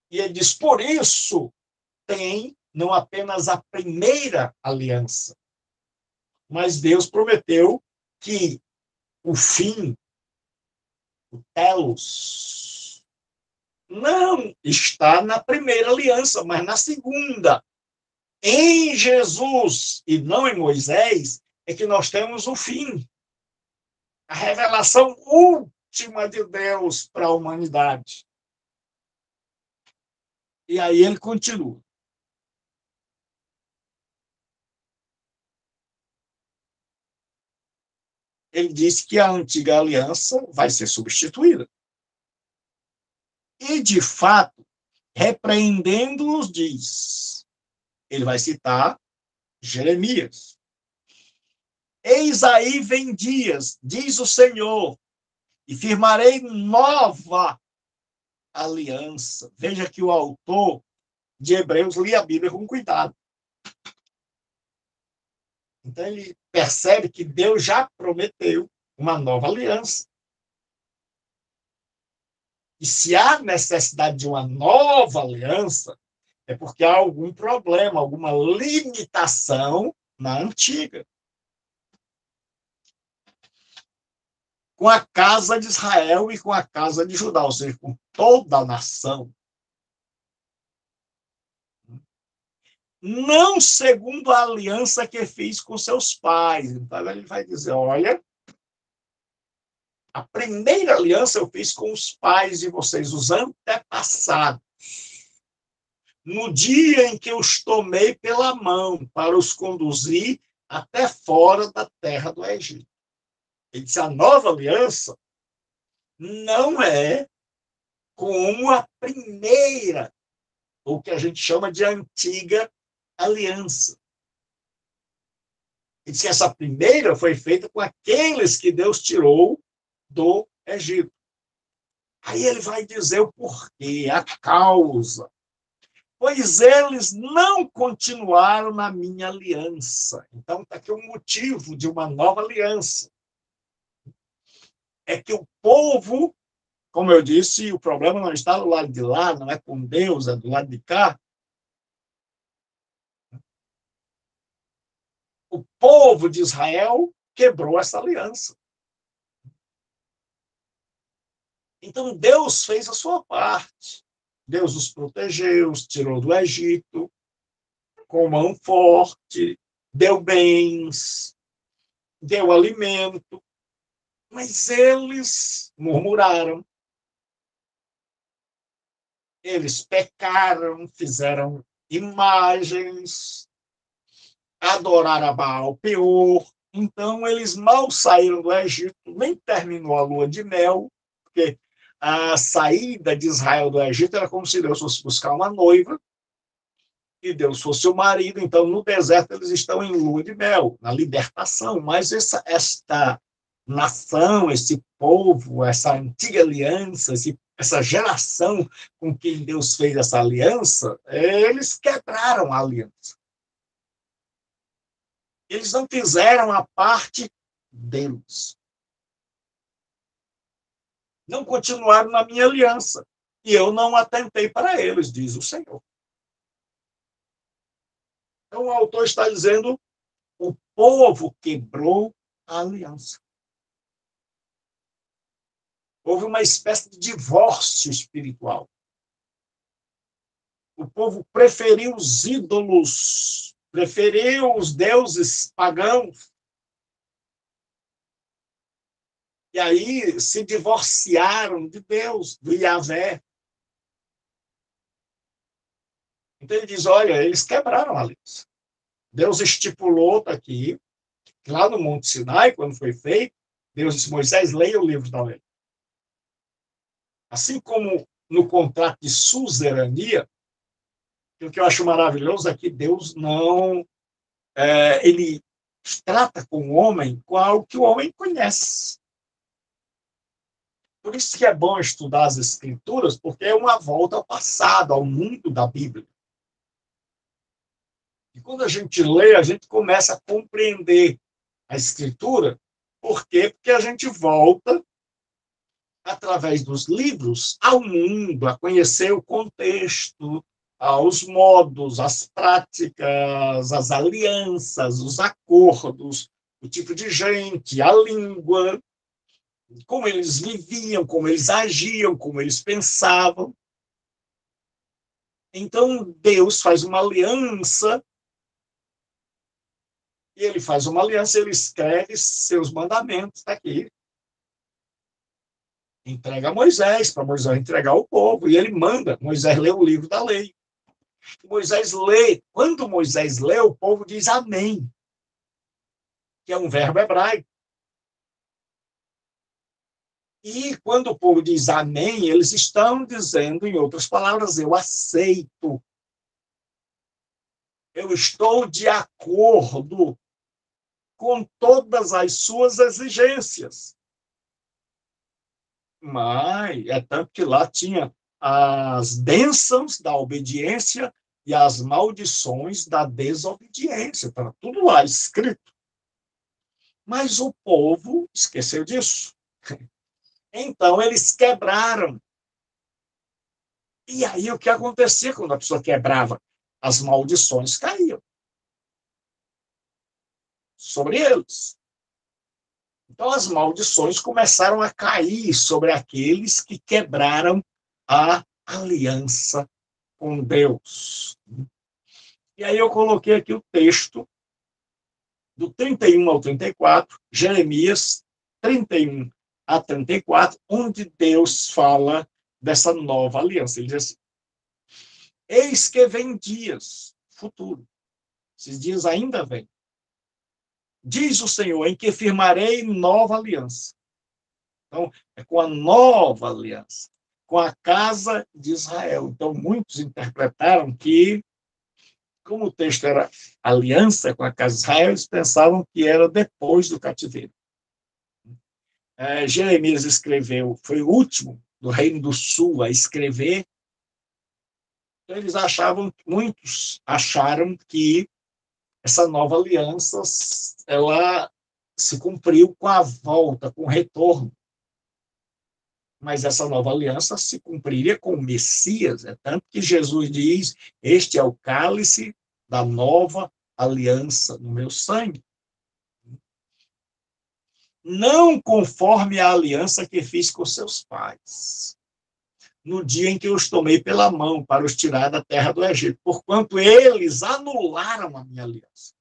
S1: E ele diz, por isso, tem não apenas a primeira aliança, mas Deus prometeu que o fim, o telos, não está na primeira aliança, mas na segunda. Em Jesus e não em Moisés é que nós temos o fim. A revelação última de Deus para a humanidade. E aí ele continua. Ele diz que a antiga aliança vai ser substituída. E, de fato, repreendendo-os, diz. Ele vai citar Jeremias. Eis aí vem dias, diz o Senhor, e firmarei nova aliança. Veja que o autor de Hebreus lia a Bíblia com cuidado. Então ele percebe que Deus já prometeu uma nova aliança. E se há necessidade de uma nova aliança, é porque há algum problema, alguma limitação na antiga. Com a casa de Israel e com a casa de Judá, ou seja, com toda a nação. Não segundo a aliança que fez com seus pais. Então ele vai dizer, olha, a primeira aliança eu fiz com os pais de vocês, os antepassados. No dia em que eu os tomei pela mão para os conduzir até fora da terra do Egito. Ele disse, a nova aliança não é como a primeira, o que a gente chama de antiga aliança. Ele disse, essa primeira foi feita com aqueles que Deus tirou do Egito. Aí ele vai dizer o porquê, a causa. Pois eles não continuaram na minha aliança. Então, está aqui o motivo de uma nova aliança. É que o povo, como eu disse, o problema não está do lado de lá, não é com Deus, é do lado de cá. O povo de Israel quebrou essa aliança. Então, Deus fez a sua parte. Deus os protegeu, os tirou do Egito, com mão forte, deu bens, deu alimento, mas eles murmuraram, eles pecaram, fizeram imagens, adoraram a Baal Peor. Então, eles mal saíram do Egito, nem terminou a lua de mel, porque a saída de Israel do Egito era como se Deus fosse buscar uma noiva e Deus fosse o marido. Então, no deserto, eles estão em lua de mel, na libertação. Mas esta nação, esse povo, essa antiga aliança, essa geração com quem Deus fez essa aliança, eles quebraram a aliança. Eles não fizeram a parte deles. Não continuaram na minha aliança. E eu não atentei para eles, diz o Senhor. Então, o autor está dizendo, o povo quebrou a aliança. Houve uma espécie de divórcio espiritual. O povo preferiu os ídolos, preferiu os deuses pagãos. E aí se divorciaram de Deus, do Yahvé. Então ele diz, olha, eles quebraram a aliança. Deus estipulou, está aqui, lá no Monte Sinai, quando foi feito, Deus disse, Moisés, leia o livro da lei. Assim como no contrato de suzerania, o que eu acho maravilhoso é que Deus não... ele trata com o homem com algo que o homem conhece. Por isso que é bom estudar as Escrituras, porque é uma volta ao passado, ao mundo da Bíblia. E quando a gente lê, a gente começa a compreender a Escritura. Por quê? Porque a gente volta, através dos livros, ao mundo, a conhecer o contexto, aos modos, as práticas, as alianças, os acordos, o tipo de gente, a língua, como eles viviam, como eles agiam, como eles pensavam. Então, Deus faz uma aliança, e ele faz uma aliança, ele escreve seus mandamentos, está aqui. Entrega a Moisés, para Moisés entregar ao povo, e ele manda, Moisés lê o livro da lei. Moisés lê, quando Moisés lê, o povo diz amém, que é um verbo hebraico. E quando o povo diz amém, eles estão dizendo, em outras palavras, eu aceito. Eu estou de acordo com todas as suas exigências. Mas é tanto que lá tinha as bênçãos da obediência e as maldições da desobediência. Estava tudo lá escrito. Mas o povo esqueceu disso. Então, eles quebraram. E aí, o que acontecia quando a pessoa quebrava? As maldições caíam sobre eles. Então, as maldições começaram a cair sobre aqueles que quebraram a aliança com Deus. E aí eu coloquei aqui o texto do 31 ao 34, Jeremias 31 a 34, onde Deus fala dessa nova aliança. Ele diz assim: eis que vem dias, futuro, esses dias ainda vêm, diz o Senhor, em que firmarei nova aliança. Então, é com a nova aliança, com a casa de Israel. Então, muitos interpretaram que, como o texto era aliança com a casa de Israel, eles pensavam que era depois do cativeiro. Jeremias escreveu, foi o último do Reino do Sul a escrever. Então, eles achavam, muitos acharam que essa nova aliança ela se cumpriu com a volta, com o retorno. Mas essa nova aliança se cumpriria com o Messias. É tanto que Jesus diz: este é o cálice da nova aliança no meu sangue. Não conforme a aliança que fiz com seus pais, no dia em que eu os tomei pela mão para os tirar da terra do Egito, porquanto eles anularam a minha aliança.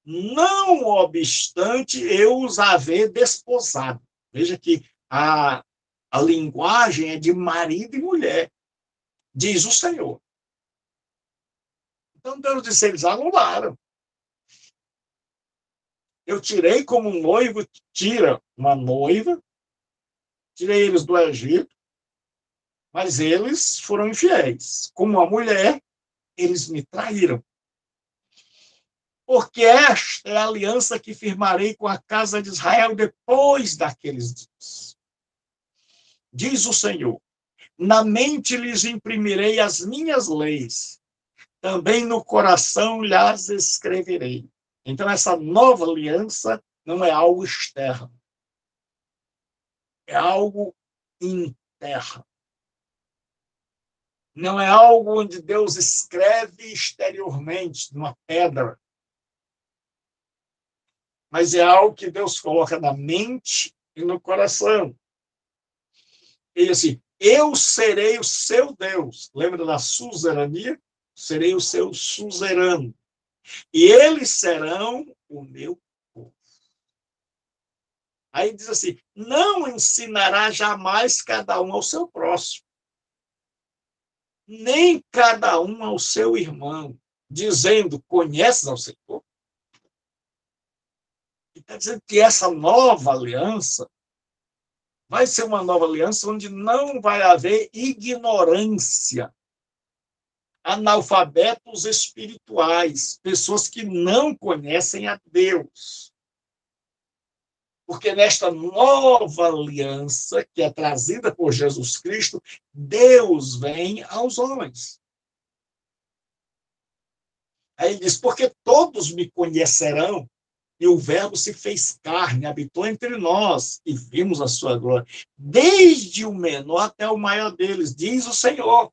S1: Não obstante eu os haver desposado. Veja que a linguagem é de marido e mulher, diz o Senhor. Então Deus disse: eles anularam. Eu tirei como um noivo tira uma noiva, tirei eles do Egito, mas eles foram infiéis. Como a mulher, eles me traíram. Porque esta é a aliança que firmarei com a casa de Israel depois daqueles dias. Diz o Senhor: na mente lhes imprimirei as minhas leis, também no coração lhes escreverei. Então, essa nova aliança não é algo externo, é algo interno. Não é algo onde Deus escreve exteriormente, numa pedra, mas é algo que Deus coloca na mente e no coração. E assim: eu serei o seu Deus. Lembra da suzerania? Serei o seu suzerano. E eles serão o meu povo. Aí diz assim: não ensinará jamais cada um ao seu próximo, nem cada um ao seu irmão, dizendo: conheces ao Senhor? E está dizendo que essa nova aliança vai ser uma nova aliança onde não vai haver ignorância, analfabetos espirituais, pessoas que não conhecem a Deus. Porque nesta nova aliança, que é trazida por Jesus Cristo, Deus vem aos homens. Aí ele diz: porque todos me conhecerão, e o Verbo se fez carne, habitou entre nós, e vimos a sua glória, desde o menor até o maior deles, diz o Senhor.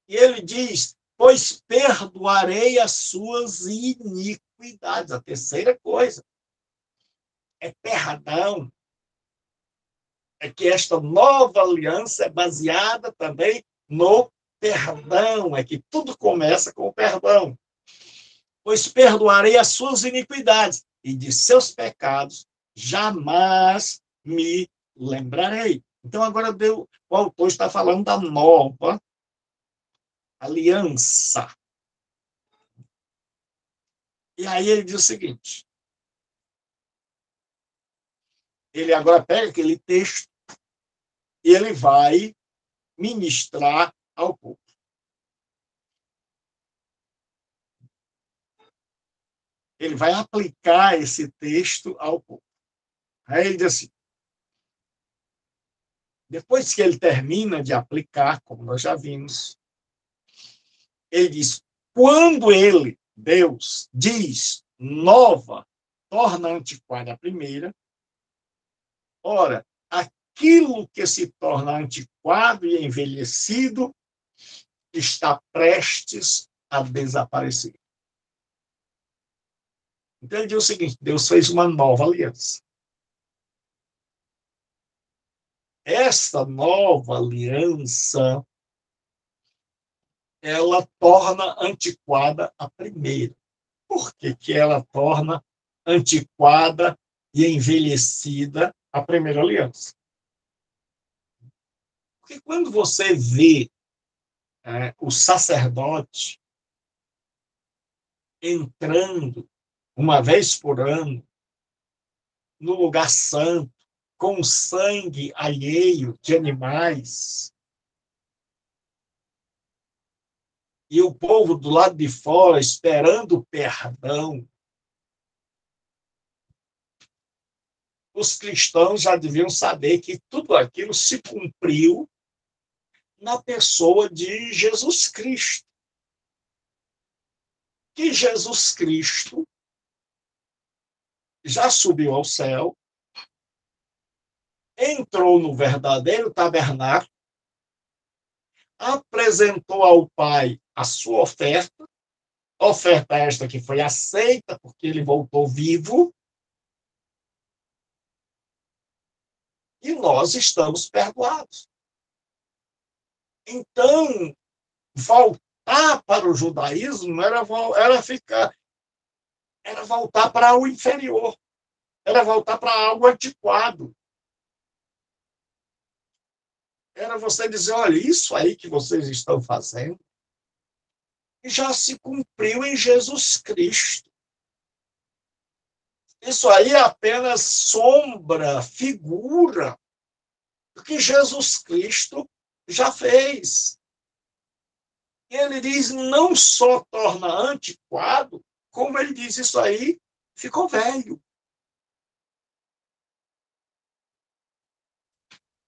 S1: E ele diz: pois perdoarei as suas iniquidades. A terceira coisa é perdão. É que esta nova aliança é baseada também no perdão. É que tudo começa com o perdão. Pois perdoarei as suas iniquidades, e de seus pecados jamais me lembrarei. Então, agora o autor está falando da nova aliança. E aí ele diz o seguinte: ele agora pega aquele texto e ele vai ministrar ao povo. ele vai aplicar esse texto ao povo. Aí ele diz assim, depois que ele termina de aplicar, como nós já vimos, ele diz, quando ele, Deus, diz nova, torna antiquada a primeira, ora, aquilo que se torna antiquado e envelhecido está prestes a desaparecer. Então ele diz o seguinte, Deus fez uma nova aliança. Esta nova aliança, ela torna antiquada a primeira. Por que que ela torna antiquada e envelhecida a primeira aliança? Porque quando você vê o sacerdote entrando uma vez por ano no lugar santo, com sangue alheio de animais, e o povo do lado de fora esperando perdão, os cristãos já deviam saber que tudo aquilo se cumpriu na pessoa de Jesus Cristo. Que Jesus Cristo já subiu ao céu, entrou no verdadeiro tabernáculo, apresentou ao Pai a sua oferta esta que foi aceita, porque ele voltou vivo, e nós estamos perdoados. Então, voltar para o judaísmo era voltar para o inferior, era voltar para algo antiquado. Era você dizer, olha, isso aí que vocês estão fazendo já se cumpriu em Jesus Cristo. Isso aí é apenas sombra, figura do que Jesus Cristo já fez. E ele diz, não só torna antiquado, como ele diz, isso aí ficou velho.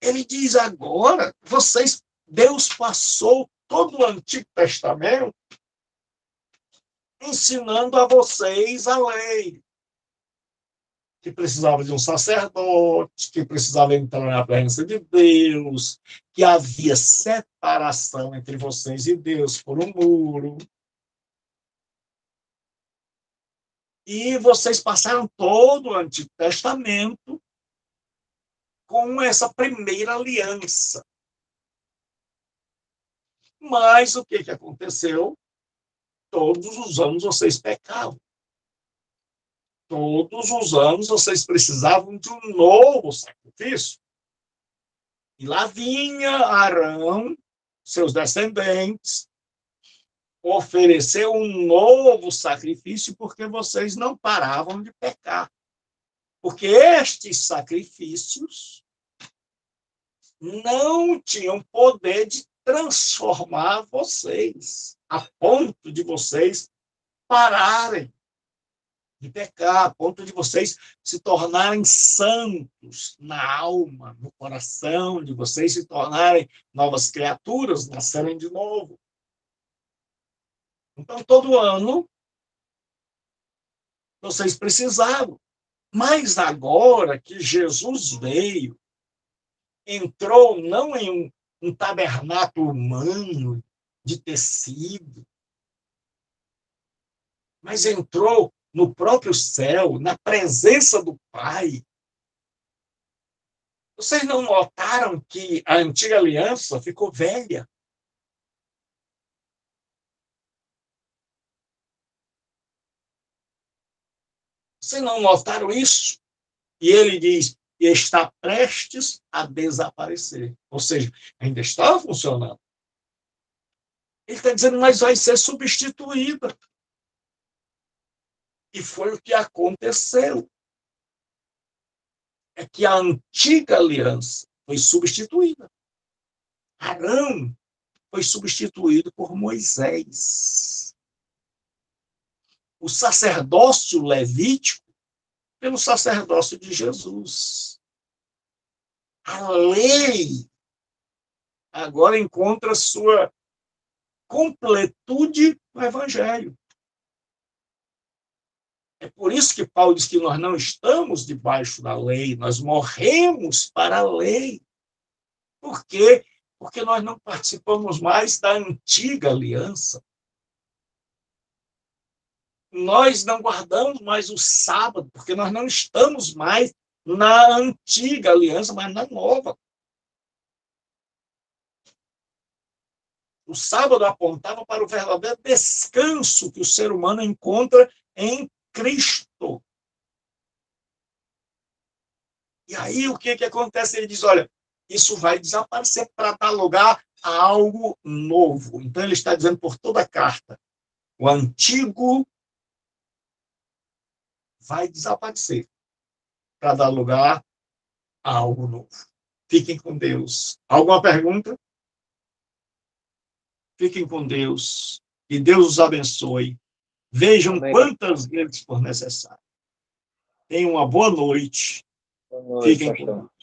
S1: Ele diz agora, Deus passou todo o Antigo Testamento ensinando a vocês a lei, que precisava de um sacerdote, que precisava entrar na presença de Deus, que havia separação entre vocês e Deus por um muro. E vocês passaram todo o Antigo Testamento com essa primeira aliança. Mas o que aconteceu? Todos os anos vocês pecavam. Todos os anos vocês precisavam de um novo sacrifício. E lá vinha Arão, seus descendentes, oferecer um novo sacrifício porque vocês não paravam de pecar. Porque estes sacrifícios não tinham poder de transformar vocês, a ponto de vocês pararem de pecar, a ponto de vocês se tornarem santos na alma, no coração, de vocês se tornarem novas criaturas, nascerem de novo. Então, todo ano, vocês precisavam. Mas agora que Jesus veio, entrou não em um tabernáculo humano de tecido, mas entrou no próprio céu, na presença do Pai. Vocês não notaram que a antiga aliança ficou velha? Vocês não notaram isso? E ele diz, e está prestes a desaparecer. Ou seja, ainda está funcionando. Ele está dizendo, mas vai ser substituída. E foi o que aconteceu. É que a antiga aliança foi substituída. Arão foi substituído por Moisés. o sacerdócio levítico pelo sacerdócio de Jesus. A lei agora encontra sua completude no Evangelho. É por isso que Paulo diz que nós não estamos debaixo da lei, nós morremos para a lei. Por quê? Porque nós não participamos mais da antiga aliança. Nós não guardamos mais o sábado, porque nós não estamos mais na antiga aliança, mas na nova. O sábado apontava para o verdadeiro descanso que o ser humano encontra em Cristo. E aí o que acontece? Ele diz, olha, isso vai desaparecer para dar lugar a algo novo. Então ele está dizendo por toda a carta, o antigo vai desaparecer para dar lugar a algo novo. Fiquem com Deus. Alguma pergunta? Fiquem com Deus. Que Deus os abençoe. Vejam
S2: Amém.
S1: Quantas vezes for necessário. Tenham uma boa noite.
S2: Boa noite,
S1: Fiquem com
S2: pastor.
S1: Deus.